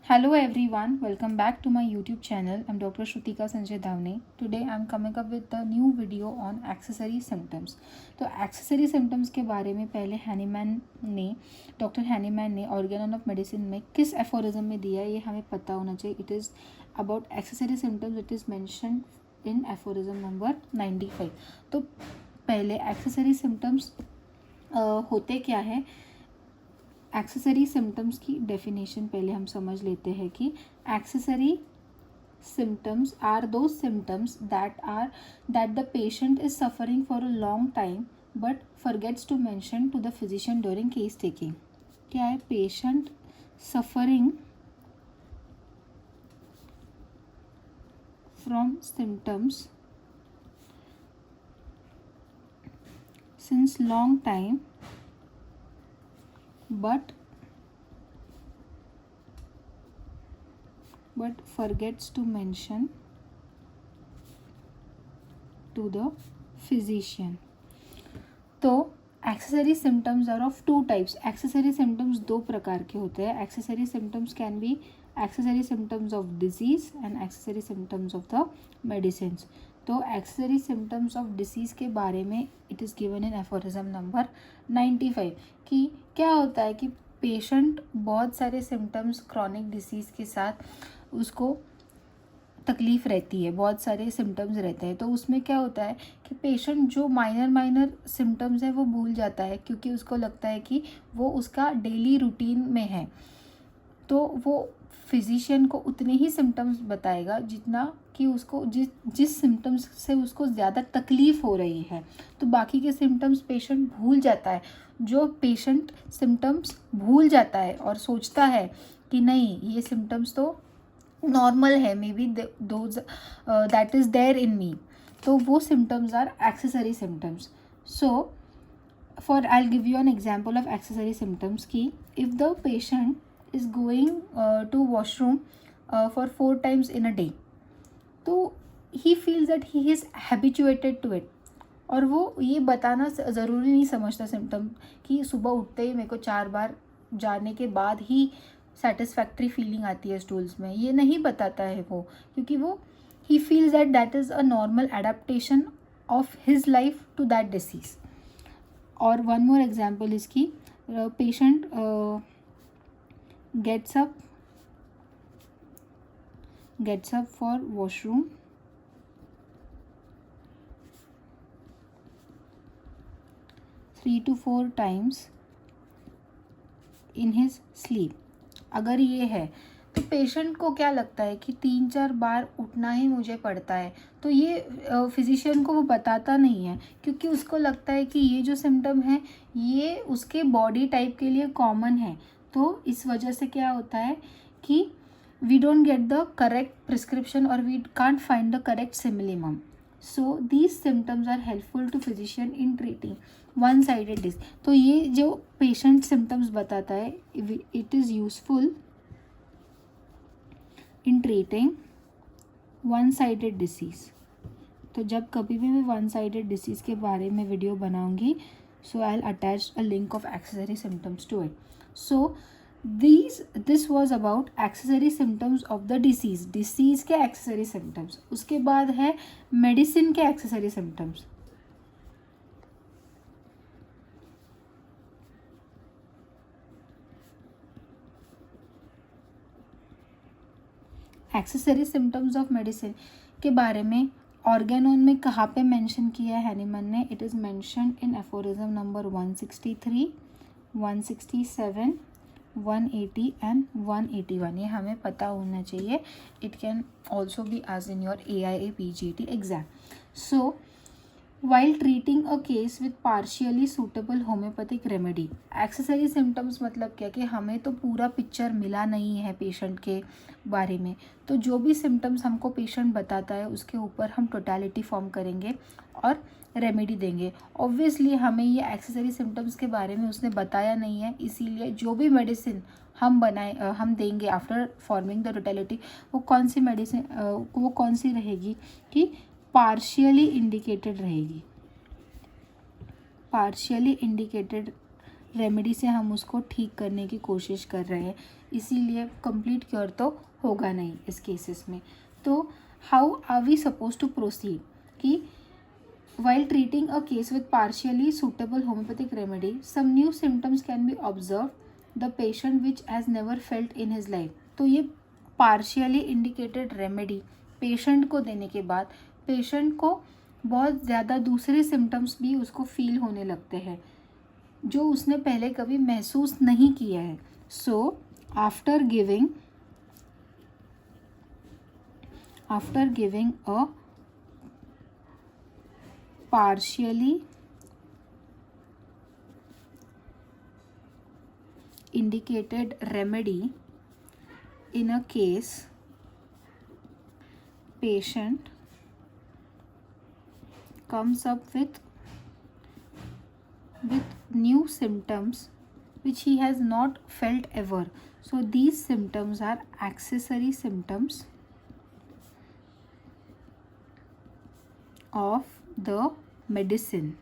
Hello everyone, welcome back to my YouTube channel. I'm Dr. Shrutika Sanjay Davne. Today I'm coming up with a new video on accessory symptoms. तो accessory symptoms के बारे में पहले doctor Hahnemann ने Organon of medicine में किस aphorism में दिया है ये हमें पता होना चाहिए. It is about accessory symptoms. It is mention in aphorism number 95. तो पहले एक्सेसरी सिम्टम्स होते क्या है. एक्सेसरी सिम्टम्स की डेफिनेशन पहले हम समझ लेते हैं कि accessory symptoms are those symptoms that the patient is suffering for a long time but forgets to mention to the physician during case taking. क्या है? patient suffering from symptoms since long time but forgets to mention to the physician. तो accessory symptoms are of two types. Accessory symptoms दो प्रकार के होते हैं. Accessory symptoms can be accessory symptoms of disease and accessory symptoms of the medicines. तो accessory symptoms of disease के बारे में it is given in aphorism number 95 कि क्या होता है कि पेशेंट बहुत सारे सिम्टम्स क्रॉनिक डिसीज़ के साथ उसको तकलीफ़ रहती है, बहुत सारे सिम्टम्स रहते हैं. तो उसमें क्या होता है कि पेशेंट जो माइनर सिम्टम्स है वो भूल जाता है क्योंकि उसको लगता है कि वो उसका डेली रूटीन में है. तो वो फिजिशियन को उतने ही सिम्टम्स बताएगा जितना कि उसको जिस सिम्टम्स से उसको ज़्यादा तकलीफ़ हो रही है. तो बाकी के सिम्टम्स पेशेंट भूल जाता है. जो पेशेंट सिम्टम्स भूल जाता है और सोचता है कि नहीं ये सिम्टम्स तो नॉर्मल है, may be those that is there in me, तो वो symptoms are accessory symptoms. So for I will give you an example of accessory symptoms कि if the patient is going to washroom for 4 times in a day, तो he feels that he is habituated to it. और वो ये बताना ज़रूरी नहीं समझता symptom कि सुबह उठते ही मेरे को 4 बार जाने के बाद ही सेटिस्फैक्ट्री फीलिंग आती है स्टूल्स में. ये नहीं बताता है वो क्योंकि वो he feels that that is a normal adaptation of his life to that disease. और one more example is कि patient gets up for washroom 3 to 4 times in his sleep. अगर ये है तो पेशेंट को क्या लगता है कि 3-4 बार उठना ही मुझे पड़ता है. तो ये फिजिशियन को वो बताता नहीं है क्योंकि उसको लगता है कि ये जो सिम्टम है ये उसके बॉडी टाइप के लिए कॉमन है. तो इस वजह से क्या होता है कि we don't get the correct prescription और we can't find the correct similimum. So these symptoms are helpful to physician in treating one sided disease. तो ये जो पेशेंट सिम्टम्स बताता है it is useful in treating one sided disease. तो जब कभी भी मैं वन साइडेड डिसीज़ के बारे में वीडियो बनाऊंगी so I'll attach a link of accessory symptoms to it. So this was about accessory symptoms of the disease के accessory symptoms. उसके बाद है medicine के accessory symptoms. accessory symptoms of medicine के बारे में ऑर्गेनोन में कहाँ पे मेंशन किया है हैनीमैन ने. It is mention in aphorism number 163, 167, 180 and 181. ये हमें पता होना चाहिए. इट कैन ऑल्सो बी आज in your AIA PGT exam. So while treating a case with partially suitable homeopathic remedy. Accessory symptoms मतलब क्या कि हमें तो पूरा पिक्चर मिला नहीं है पेशेंट के बारे में. तो जो भी सिम्टम्स हमको पेशेंट बताता है उसके ऊपर हम टोटलिटी फॉर्म करेंगे और रेमेडी देंगे. ऑब्वियसली हमें ये एक्सेसरी सिम्टम्स के बारे में उसने बताया नहीं है, इसीलिए जो भी मेडिसिन हम देंगे आफ्टर फॉर्मिंग द टोटलिटी वो कौन सी मेडिसिन वो कौन सी रहेगी कि पार्शियली इंडिकेटेड रहेगी. पार्शियली इंडिकेटेड रेमेडी से हम उसको ठीक करने की कोशिश कर रहे हैं. इसीलिए कंप्लीट क्योर तो होगा नहीं इस केसेस में। तो how are we suppose to proceed कि while treating a case with partially suitable homeopathic remedy, some new symptoms can be observed the patient which has never felt in his life। तो ये partially indicated remedy patient को देने के बाद patient को बहुत ज़्यादा दूसरे सिम्टम्स भी उसको फील होने लगते हैं जो उसने पहले कभी महसूस नहीं किया है। So after giving a partially indicated remedy in a case, patient comes up with new symptoms which he has not felt ever. So these symptoms are accessory symptoms of the medicine.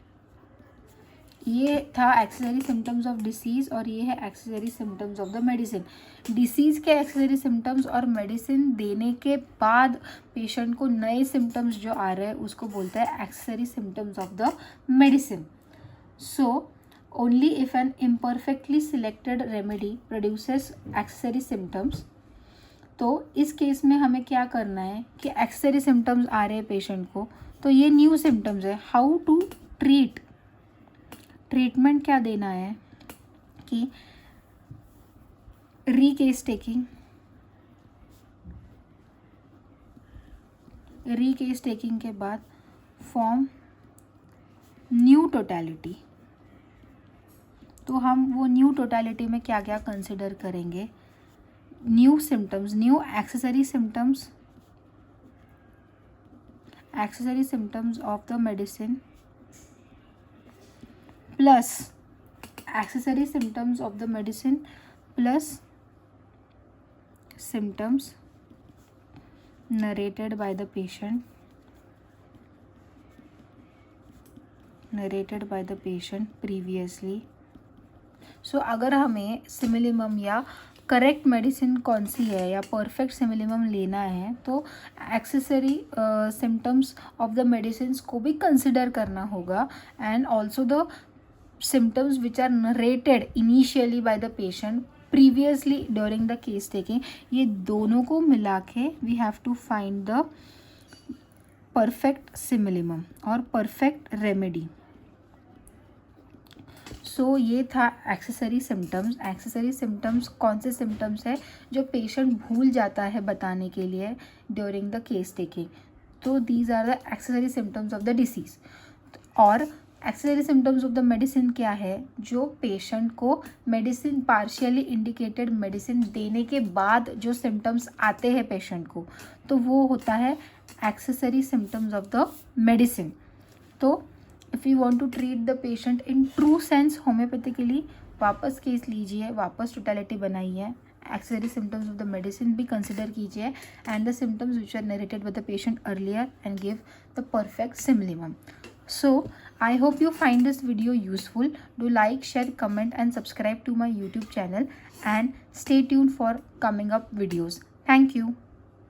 ये था accessory symptoms of disease और ये है accessory symptoms of the medicine. Disease के accessory symptoms और medicine देने के बाद पेशेंट को नए सिम्टम्स जो आ रहे हैं उसको बोलते हैं accessory symptoms of the medicine. So only if an imperfectly selected remedy produces accessory symptoms. तो इस केस में हमें क्या करना है कि एक्सेसरी सिम्टम्स आ रहे हैं पेशेंट को, तो ये न्यू सिम्टम्स है। हाउ टू ट्रीटमेंट क्या देना है कि रीकेस टेकिंग के बाद फॉर्म न्यू टोटलिटी। तो हम वो न्यू टोटलिटी में क्या क्या कंसिडर करेंगे, new symptoms, new accessory symptoms of the medicine plus accessory symptoms of the medicine plus symptoms narrated by the patient previously। सो अगर हमें सिमिलिमम या करेक्ट मेडिसिन कौन सी है या परफेक्ट सिमिलिमम लेना है तो accessory symptoms of the medicines को भी कंसिडर करना होगा and also the symptoms which are narrated initially by the patient previously during the case taking. ये दोनों को मिला के we have to find the perfect similimum और परफेक्ट रेमेडी। सो ये था एक्सेसरी सिम्टम्स। एक्सेसरी सिम्टम्स कौन से सिम्टम्स है जो पेशेंट भूल जाता है बताने के लिए ड्यूरिंग द केस टेकिंग। तो these are the accessory symptoms of the disease. और accessory symptoms of the medicine क्या है, जो पेशेंट को मेडिसिन पार्शियली इंडिकेटेड मेडिसिन देने के बाद जो सिम्टम्स आते हैं पेशेंट को, तो वो होता है accessory symptoms of the medicine. तो if you want to treat the patient in true sense homoeopathically, वापस केस लीजिए, वापस टोटलिटी बनाइए, accessory symptoms of the medicine भी कंसिडर कीजिए and the symptoms which are narrated with the patient earlier and give the perfect similimum. So I hope you find this video useful. Do like, share, comment and subscribe to my YouTube channel and stay tuned for coming up videos. Thank you.